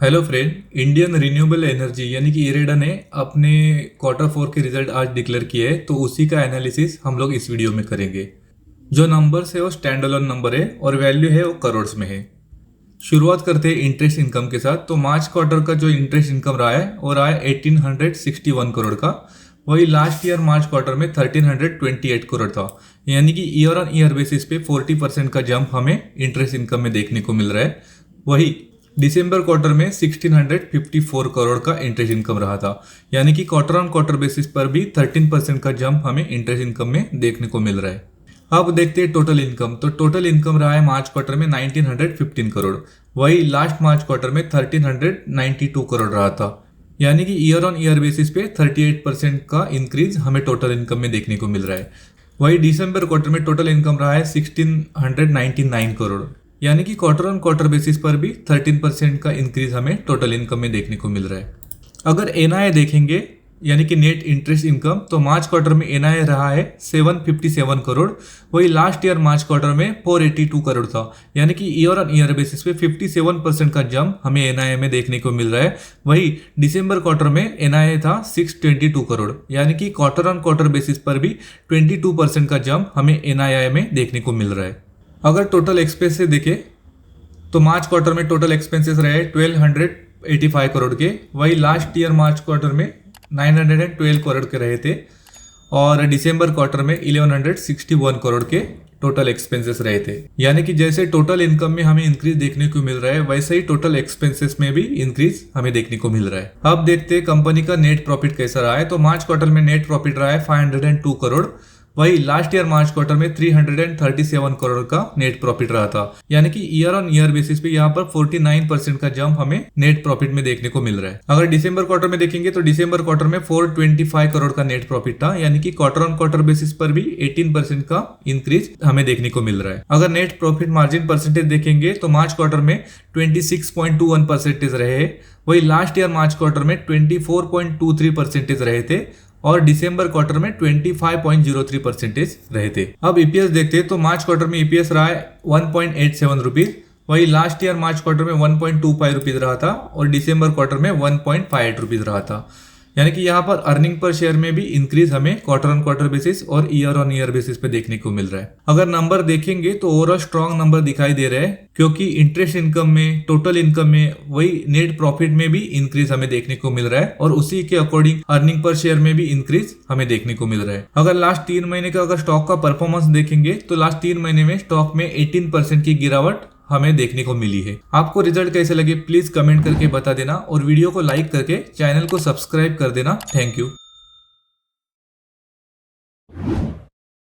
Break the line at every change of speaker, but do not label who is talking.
Hello friend, Indian renewable energy यानी कि इरेडा ने अपने क्वार्टर 4 के रिजल्ट आज डिक्लेयर किए हैं, तो उसी का एनालिसिस हम लोग इस वीडियो में करेंगे। जो नंबर्स है वो स्टैंड अलोन नंबर है और वैल्यू है वो करोड़ में है। शुरुआत करते हैं इंटरेस्ट इनकम के साथ। तो मार्च क्वार्टर का जो इंटरेस्ट इनकम रहा है वो रहा है 1861 करोड़ का। वही लास्ट ईयर मार्च क्वार्टर में 1328 करोड़ था। यानी कि ईयर ऑन ईयर बेसिस पे 40% का जंप हमें इंटरेस्ट इनकम में देखने को मिल रहा है। वही दिसंबर क्वार्टर में 1654 करोड़ का इंटरेस्ट इनकम रहा था। यानी कि क्वार्टर ऑन क्वार्टर बेसिस पर भी 13% का जंप हमें इंटरेस्ट इनकम में देखने को मिल रहा है। अब देखते हैं टोटल इनकम। तो टोटल इनकम रहा है मार्च क्वार्टर में 1915 करोड़। वही लास्ट मार्च क्वार्टर में 1392 करोड़ रहा था। यानी कि ईयर ऑन ईयर बेसिस पे 38% का इंक्रीज हमें टोटल इनकम में देखने को मिल रहा है। वही दिसंबर क्वार्टर में टोटल इनकम रहा है 1699 करोड़। यानी कि क्वार्टर ऑन क्वार्टर बेसिस पर भी 13% का इंक्रीज हमें टोटल इनकम में देखने को मिल रहा है। अगर एनआईए देखेंगे यानी कि नेट इंटरेस्ट इनकम, तो मार्च क्वार्टर में एनआईए रहा है 757 करोड़। वही लास्ट ईयर मार्च क्वार्टर में 482 करोड़ था। यानी कि ईयर ऑन ईयर बेसिस पे 57% का जंप हमें एनआईए में देखने को मिल रहा है। वही दिसंबर क्वार्टर में एनआईए था 622 करोड़। यानी कि क्वार्टर ऑन क्वार्टर बेसिस पर भी 22% का जंप हमें एनआईए में देखने को मिल रहा है। अगर टोटल एक्सपेंस से देखें तो मार्च क्वार्टर में टोटल एक्सपेंसेस रहे 1285 करोड़ के। वही लास्ट ईयर मार्च क्वार्टर में 912 करोड़ के रहे थे और दिसंबर क्वार्टर में 1161 करोड़ के टोटल एक्सपेंसेस रहे थे। यानी कि जैसे टोटल इनकम में हमें इंक्रीज देखने को मिल रहा है, वैसे ही टोटल एक्सपेंसेस में भी इंक्रीज हमें देखने को मिल रहा है। अब देखते हैं कंपनी का नेट प्रॉफिट कैसा रहा है। तो मार्च क्वार्टर में नेट प्रॉफिट रहा है 502 करोड़। वही लास्ट ईयर मार्च क्वार्टर में 337 करोड़ का नेट प्रॉफिट रहा था। यानी कि ईयर ऑन ईयर बेसिस पे यहाँ पर 49% का जंप हमें नेट प्रॉफिट में देखने को मिल रहा है। अगर दिसंबर क्वार्टर में देखेंगे तो दिसंबर क्वार्टर में 425 करोड़ का नेट प्रॉफिट था। यानी कि क्वार्टर ऑन क्वार्टर बेसिस पर भी 18% का इंक्रीज हमें देखने को मिल रहा है। अगर नेट प्रॉफिट मार्जिन परसेंटेज देखेंगे तो मार्च क्वार्टर में 26.21% रहे। वही लास्ट ईयर मार्च क्वार्टर में 24.23% रहे थे और दिसंबर क्वार्टर में 25.03% रहे थे। अब ईपीएस देखते हैं तो मार्च क्वार्टर में ईपीएस रहा है 1.87 रुपीज। वही लास्ट ईयर मार्च क्वार्टर में 1.25 रुपीज रहा था और दिसंबर क्वार्टर में 1.58 रुपीज रहा था। यानी कि यहाँ पर अर्निंग पर शेयर में भी इंक्रीज हमें क्वार्टर ऑन क्वार्टर बेसिस और ईयर ऑन ईयर बेसिस पे देखने को मिल रहा है। अगर नंबर देखेंगे तो ओवरऑल स्ट्रॉन्ग नंबर दिखाई दे रहे हैं, क्योंकि इंटरेस्ट इनकम में, टोटल इनकम में, वही नेट प्रॉफिट में भी इंक्रीज हमें देखने को मिल रहा है और उसी के अकॉर्डिंग अर्निंग पर शेयर में भी इंक्रीज हमें देखने को मिल रहा है। अगर लास्ट 3 महीने का अगर स्टॉक का परफॉर्मेंस देखेंगे तो लास्ट 3 महीने में स्टॉक में 18% की गिरावट हमें देखने को मिली है। आपको रिजल्ट कैसे लगे प्लीज कमेंट करके बता देना और वीडियो को लाइक करके चैनल को सब्सक्राइब कर देना। Thank you.